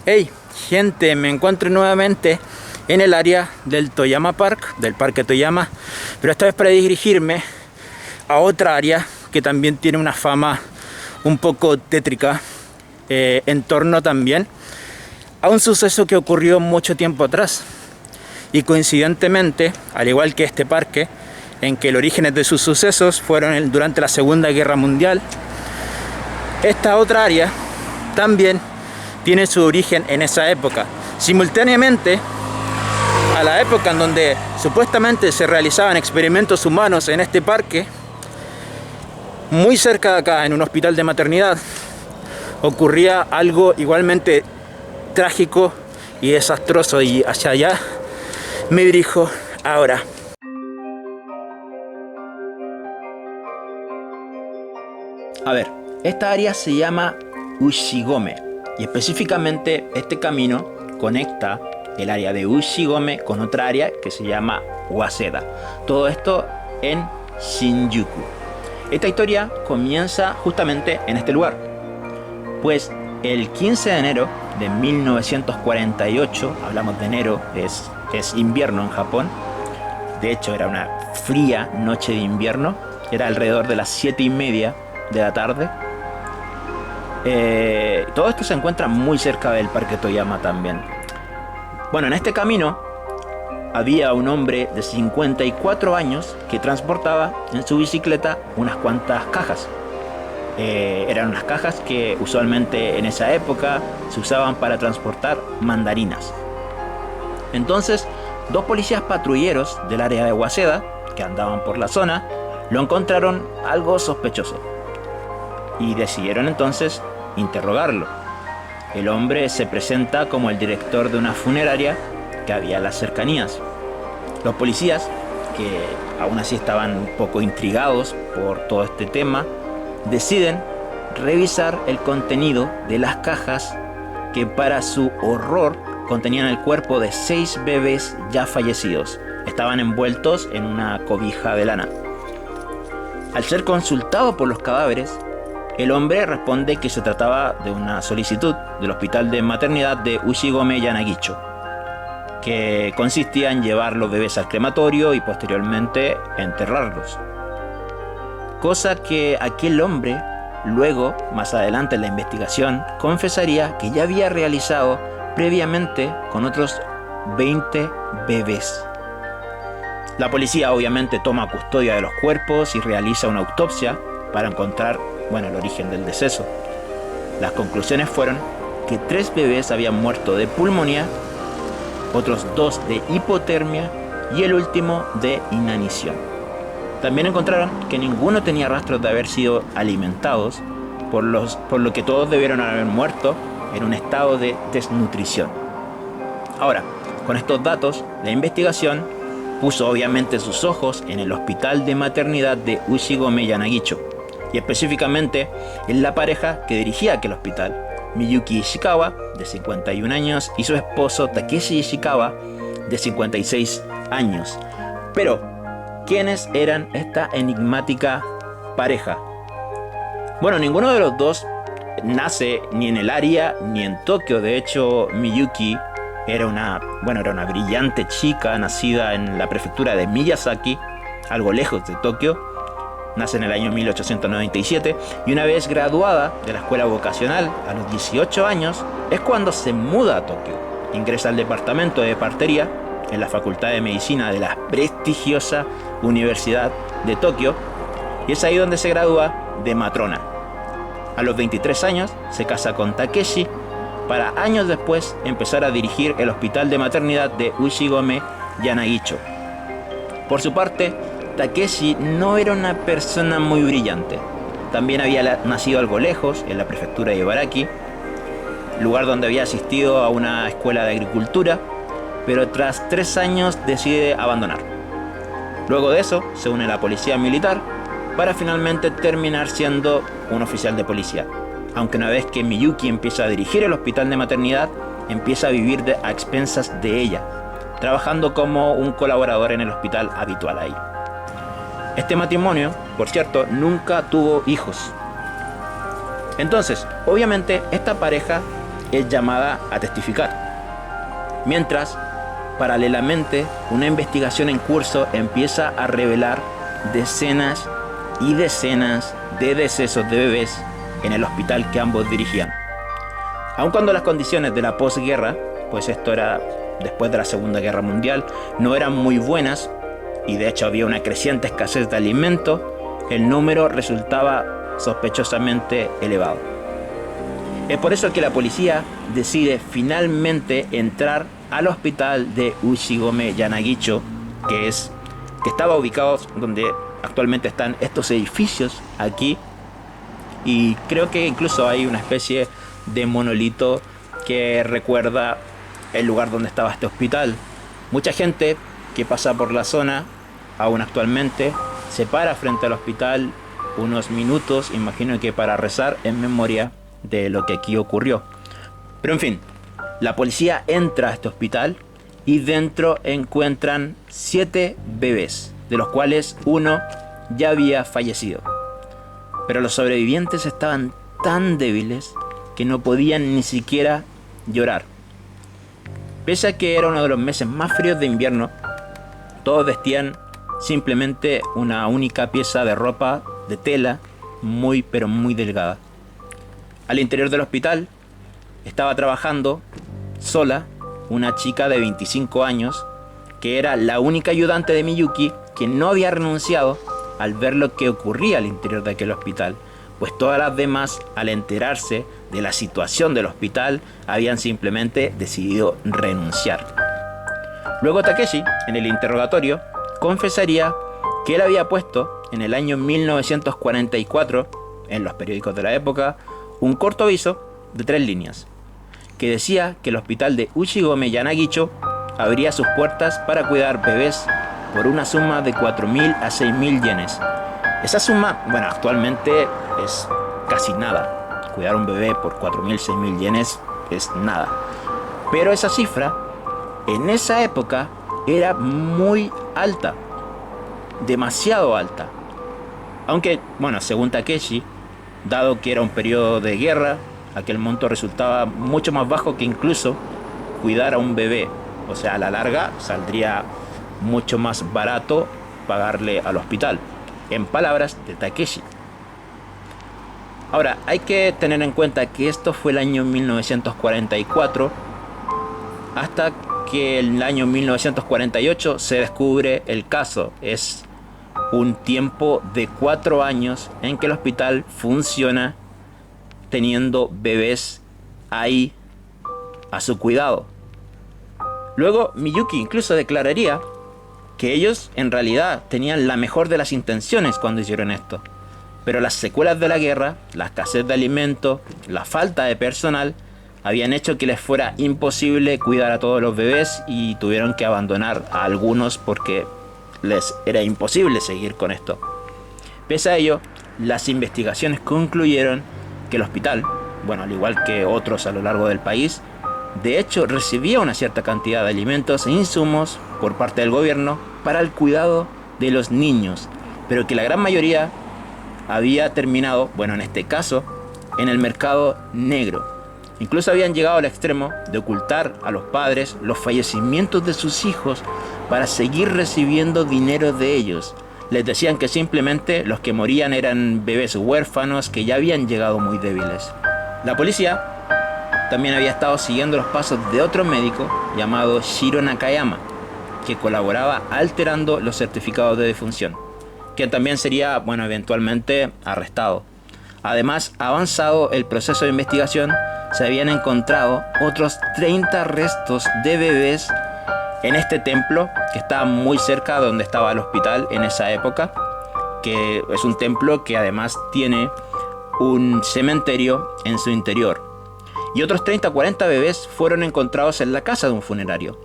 Hey, gente, me encuentro nuevamente en el área del Toyama Park, del Parque Toyama, pero esta vez para dirigirme a otra área que también tiene una fama un poco tétrica, en torno también a un suceso que ocurrió mucho tiempo atrás. Y coincidentemente, al igual que este parque, en que el origen de sus sucesos fueron durante la Segunda Guerra Mundial, esta otra área también tiene su origen en esa época. Simultáneamente a la época en donde supuestamente se realizaban experimentos humanos en este parque, muy cerca de acá, en un hospital de maternidad, ocurría algo igualmente trágico y desastroso, y hacia allá me dirijo ahora. A ver, esta área se llama Ushigome, y específicamente este camino conecta el área de Ushigome con otra área que se llama Waseda. Todo esto en Shinjuku. Esta historia comienza justamente en este lugar, pues el 15 de enero de 1948, hablamos de enero, es invierno en Japón. De hecho era una fría noche de invierno, era alrededor de las 7:30 de la tarde. Todo esto se encuentra muy cerca del Parque Toyama también. Bueno, en este camino había un hombre de 54 años que transportaba en su bicicleta unas cuantas cajas. Eran unas cajas que usualmente en esa época se usaban para transportar mandarinas. Entonces, dos policías patrulleros del área de Waseda, que andaban por la zona, lo encontraron algo sospechoso y decidieron entonces interrogarlo. El hombre se presenta como el director de una funeraria que había en las cercanías. Los policías, que aún así estaban un poco intrigados por todo este tema, deciden revisar el contenido de las cajas, que para su horror contenían el cuerpo de 6 bebés ya fallecidos. Estaban envueltos en una cobija de lana. Al ser consultado por los cadáveres, el hombre responde que se trataba de una solicitud del hospital de maternidad de Ushigome Yanagicho, que consistía en llevar los bebés al crematorio y posteriormente enterrarlos. Cosa que aquel hombre, luego, más adelante en la investigación, confesaría que ya había realizado previamente con otros 20 bebés. La policía obviamente toma custodia de los cuerpos y realiza una autopsia para encontrar, el origen del deceso. Las conclusiones fueron que 3 bebés habían muerto de pulmonía, otros 2 de hipotermia y el último de inanición. También encontraron que ninguno tenía rastros de haber sido alimentados, por lo que todos debieron haber muerto en un estado de desnutrición. Ahora, con estos datos, la investigación puso obviamente sus ojos en el hospital de maternidad de Ushigome Yanagicho, y específicamente en la pareja que dirigía aquel hospital, Miyuki Ishikawa, de 51 años, y su esposo Takeshi Ishikawa, de 56 años. Pero, ¿quiénes eran esta enigmática pareja? Bueno, ninguno de los dos nace ni en el área ni en Tokio. De hecho, Miyuki era una brillante chica nacida en la prefectura de Miyazaki, algo lejos de Tokio. Nace en el año 1897 y una vez graduada de la escuela vocacional a los 18 años es cuando se muda a Tokio. Ingresa al departamento de partería en la Facultad de Medicina de la prestigiosa Universidad de Tokio, y es ahí donde se gradúa de matrona. A los 23 años se casa con Takeshi para años después empezar a dirigir el hospital de maternidad de Ushigome Yanagicho. Por su parte, Takeshi no era una persona muy brillante. También había nacido algo lejos, en la prefectura de Ibaraki, lugar donde había asistido a una escuela de agricultura, pero tras 3 años decide abandonar. Luego de eso se une a la policía militar para finalmente terminar siendo un oficial de policía. Aunque una vez que Miyuki empieza a dirigir el hospital de maternidad, empieza a vivir a expensas de ella, trabajando como un colaborador en el hospital habitual ahí. Este matrimonio, por cierto, nunca tuvo hijos. Entonces, obviamente, esta pareja es llamada a testificar. Mientras, paralelamente, una investigación en curso empieza a revelar decenas y decenas de decesos de bebés en el hospital que ambos dirigían. Aun cuando las condiciones de la posguerra, pues esto era después de la Segunda Guerra Mundial, no eran muy buenas, y de hecho había una creciente escasez de alimentos, el número resultaba sospechosamente elevado. Es por eso que la policía decide finalmente entrar al hospital de Ushigome Yanagicho, que estaba ubicado donde actualmente están estos edificios aquí, y creo que incluso hay una especie de monolito que recuerda el lugar donde estaba este hospital. Mucha gente que pasa por la zona aún actualmente se para frente al hospital unos minutos, imagino que para rezar en memoria de lo que aquí ocurrió. Pero en fin, la policía entra a este hospital y dentro encuentran 7 bebés, de los cuales uno ya había fallecido. Pero los sobrevivientes estaban tan débiles que no podían ni siquiera llorar. Pese a que era uno de los meses más fríos de invierno, todos vestían simplemente una única pieza de ropa de tela muy pero muy delgada. Al interior del hospital estaba trabajando sola una chica de 25 años que era la única ayudante de Miyuki que no había renunciado al ver lo que ocurría al interior de aquel hospital, pues todas las demás, al enterarse de la situación del hospital, habían simplemente decidido renunciar. Luego Takeshi, en el interrogatorio, confesaría que él había puesto en el año 1944, en los periódicos de la época, un corto aviso de 3 líneas, que decía que el hospital de Ushigome Yanagicho abría sus puertas para cuidar bebés por una suma de 4.000 a 6.000 yenes. Esa suma, bueno, actualmente es casi nada. Cuidar un bebé por 4.000, 6.000 yenes es nada. Pero esa cifra, en esa época, era muy alta. Demasiado alta. Aunque, bueno, según Takeshi, dado que era un periodo de guerra, aquel monto resultaba mucho más bajo que incluso cuidar a un bebé. O sea, a la larga saldría mucho más barato pagarle al hospital, en palabras de Takeshi. Ahora, hay que tener en cuenta que esto fue el año 1944, hasta que el año 1948 se descubre el caso. Es un tiempo de 4 años en que el hospital funciona teniendo bebés ahí a su cuidado. Luego Miyuki incluso declararía que ellos en realidad tenían la mejor de las intenciones cuando hicieron esto, pero las secuelas de la guerra, la escasez de alimentos, la falta de personal habían hecho que les fuera imposible cuidar a todos los bebés y tuvieron que abandonar a algunos porque les era imposible seguir con esto. Pese a ello, las investigaciones concluyeron que el hospital, bueno, al igual que otros a lo largo del país, de hecho recibía una cierta cantidad de alimentos e insumos por parte del gobierno para el cuidado de los niños, pero que la gran mayoría había terminado, bueno, en este caso, en el mercado negro. Incluso habían llegado al extremo de ocultar a los padres los fallecimientos de sus hijos para seguir recibiendo dinero de ellos. Les decían que simplemente los que morían eran bebés huérfanos que ya habían llegado muy débiles. La policía también había estado siguiendo los pasos de otro médico llamado Shiro Nakayama, que colaboraba alterando los certificados de defunción, quien también sería, bueno, eventualmente arrestado. Además, avanzado el proceso de investigación, se habían encontrado otros 30 restos de bebés en este templo que estaba muy cerca de donde estaba el hospital en esa época, que es un templo que además tiene un cementerio en su interior. Y otros 30 o 40 bebés fueron encontrados en la casa de un funerario.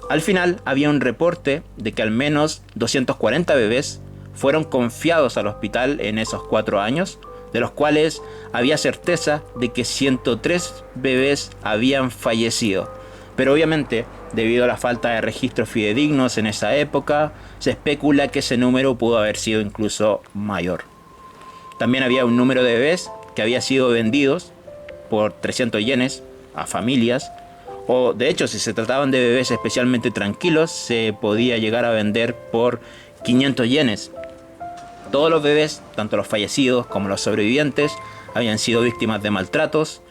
Al final había un reporte de que al menos 240 bebés fueron confiados al hospital en esos 4 años, de los cuales había certeza de que 103 bebés habían fallecido. Pero obviamente, debido a la falta de registros fidedignos en esa época, se especula que ese número pudo haber sido incluso mayor. También había un número de bebés que había sido vendidos por 300 yenes, a familias, o de hecho si se trataban de bebés especialmente tranquilos se podía llegar a vender por 500 yenes. Todos los bebés, tanto los fallecidos como los sobrevivientes, habían sido víctimas de maltratos,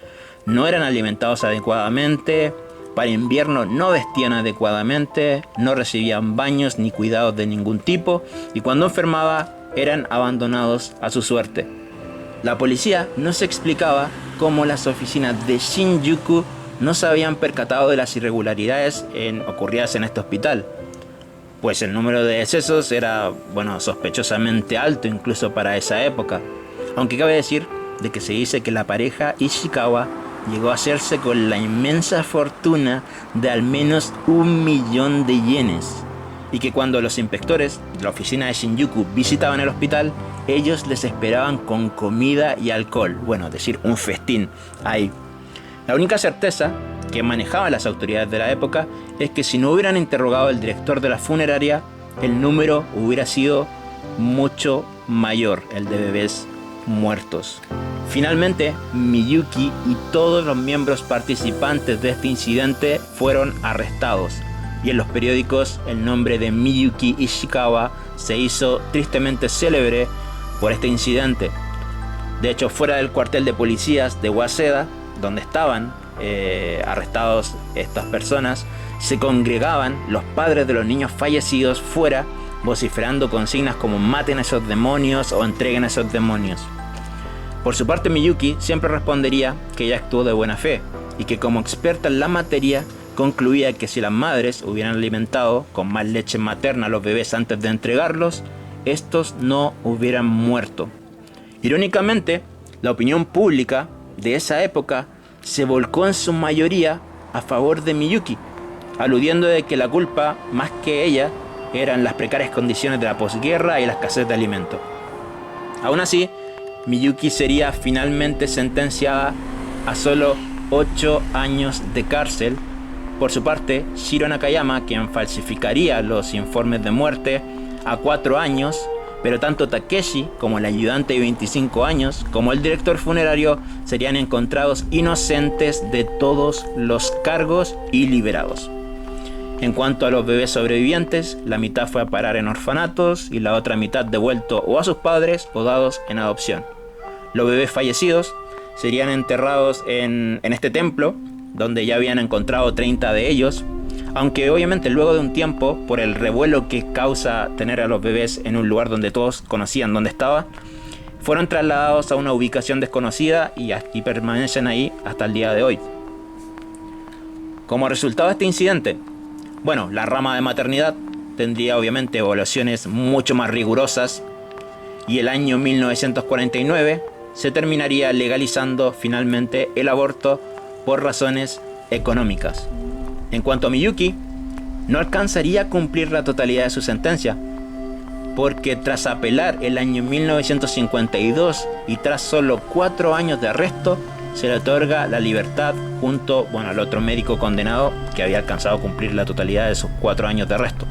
no eran alimentados adecuadamente, para invierno no vestían adecuadamente, no recibían baños ni cuidados de ningún tipo y cuando enfermaba eran abandonados a su suerte. La policía no se explicaba cómo las oficinas de Shinjuku no se habían percatado de las irregularidades ocurridas en este hospital, pues el número de decesos era, sospechosamente alto incluso para esa época, aunque cabe decir de que se dice que la pareja Ishikawa llegó a hacerse con la inmensa fortuna de al menos 1.000.000 de yenes, y que cuando los inspectores de la oficina de Shinjuku visitaban el hospital, ellos les esperaban con comida y alcohol, es decir, un festín ahí. La única certeza que manejaban las autoridades de la época es que si no hubieran interrogado al director de la funeraria, el número hubiera sido mucho mayor, el de bebés muertos. Finalmente, Miyuki y todos los miembros participantes de este incidente fueron arrestados, y en los periódicos el nombre de Miyuki Ishikawa se hizo tristemente célebre por este incidente. De hecho, fuera del cuartel de policías de Waseda, donde estaban arrestados estas personas, se congregaban los padres de los niños fallecidos fuera, vociferando consignas como maten a esos demonios o entreguen a esos demonios. Por su parte, Miyuki siempre respondería que ella actuó de buena fe y que como experta en la materia concluía que si las madres hubieran alimentado con más leche materna a los bebés antes de entregarlos, estos no hubieran muerto. Irónicamente, la opinión pública de esa época se volcó en su mayoría a favor de Miyuki, aludiendo de que la culpa, más que ella, eran las precarias condiciones de la posguerra y la escasez de alimentos. Aún así, Miyuki sería finalmente sentenciada a solo 8 años de cárcel. Por su parte, Shiro Nakayama, quien falsificaría los informes de muerte, a 4 años, pero tanto Takeshi como el ayudante de 25 años como el director funerario serían encontrados inocentes de todos los cargos y liberados. En cuanto a los bebés sobrevivientes, la mitad fue a parar en orfanatos y la otra mitad devuelto o a sus padres o dados en adopción. Los bebés fallecidos serían enterrados en este templo, donde ya habían encontrado 30 de ellos, aunque obviamente luego de un tiempo, por el revuelo que causa tener a los bebés en un lugar donde todos conocían dónde estaba, fueron trasladados a una ubicación desconocida y permanecen ahí hasta el día de hoy. Como resultado de este incidente, la rama de maternidad tendría obviamente evaluaciones mucho más rigurosas y el año 1949 se terminaría legalizando finalmente el aborto por razones económicas. En cuanto a Miyuki, no alcanzaría a cumplir la totalidad de su sentencia, porque tras apelar el año 1952 y tras solo 4 años de arresto, se le otorga la libertad junto al otro médico condenado que había alcanzado a cumplir la totalidad de sus 4 años de arresto.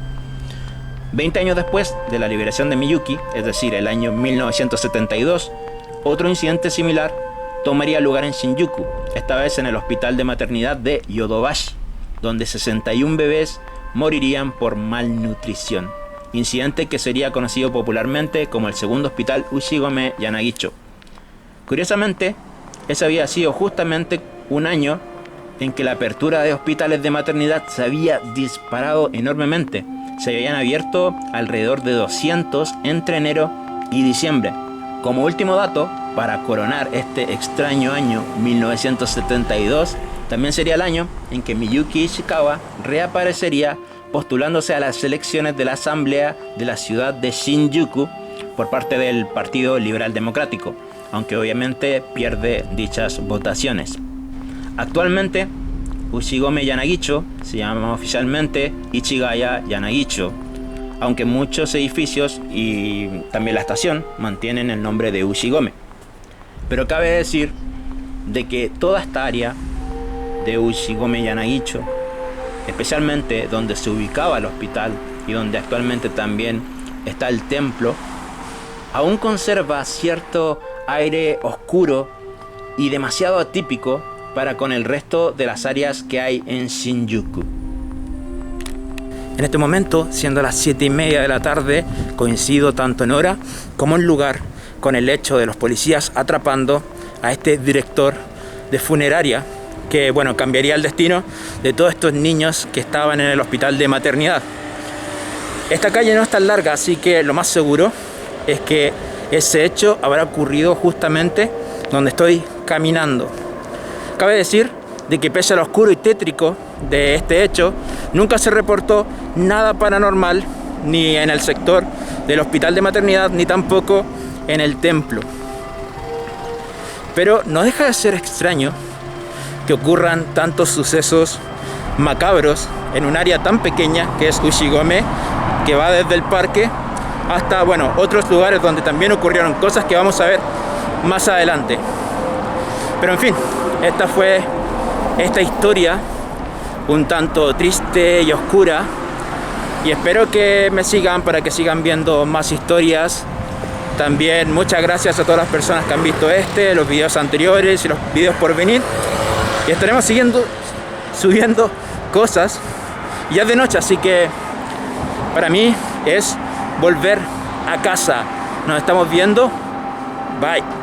20 años después de la liberación de Miyuki, es decir, el año 1972, otro incidente similar tomaría lugar en Shinjuku, esta vez en el hospital de maternidad de Yodobashi, donde 61 bebés morirían por malnutrición, incidente que sería conocido popularmente como el segundo hospital Ushigome Yanagicho. Curiosamente, ese había sido justamente un año en que la apertura de hospitales de maternidad se había disparado enormemente. Se habían abierto alrededor de 200 entre enero y diciembre. Como último dato, para coronar este extraño año 1972, también sería el año en que Miyuki Ishikawa reaparecería postulándose a las elecciones de la asamblea de la ciudad de Shinjuku por parte del Partido Liberal Democrático, aunque obviamente pierde dichas votaciones. Actualmente, Ushigome Yanagicho se llama oficialmente Ichigaya Yanagicho, aunque muchos edificios y también la estación mantienen el nombre de Ushigome. Pero cabe decir de que toda esta área de Ushigome Yanagicho, especialmente donde se ubicaba el hospital y donde actualmente también está el templo, aún conserva cierto aire oscuro y demasiado atípico para con el resto de las áreas que hay en Shinjuku. En este momento, siendo las 7:30 de la tarde, coincido tanto en hora como en lugar con el hecho de los policías atrapando a este director de funeraria que, bueno, cambiaría el destino de todos estos niños que estaban en el hospital de maternidad. Esta calle no es tan larga, así que lo más seguro es que ese hecho habrá ocurrido justamente donde estoy caminando. Cabe decir de que pese a lo oscuro y tétrico de este hecho, nunca se reportó nada paranormal ni en el sector del hospital de maternidad ni tampoco en el templo. Pero no deja de ser extraño que ocurran tantos sucesos macabros en un área tan pequeña que es Ushigome, que va desde el parque hasta, bueno, otros lugares donde también ocurrieron cosas que vamos a ver más adelante. Pero en fin, esta fue esta historia un tanto triste y oscura, y espero que me sigan para que sigan viendo más historias. También muchas gracias a todas las personas que han visto los videos anteriores y los videos por venir, y estaremos subiendo cosas. Ya es de noche, así que para mí es volver a casa. Nos estamos viendo. Bye.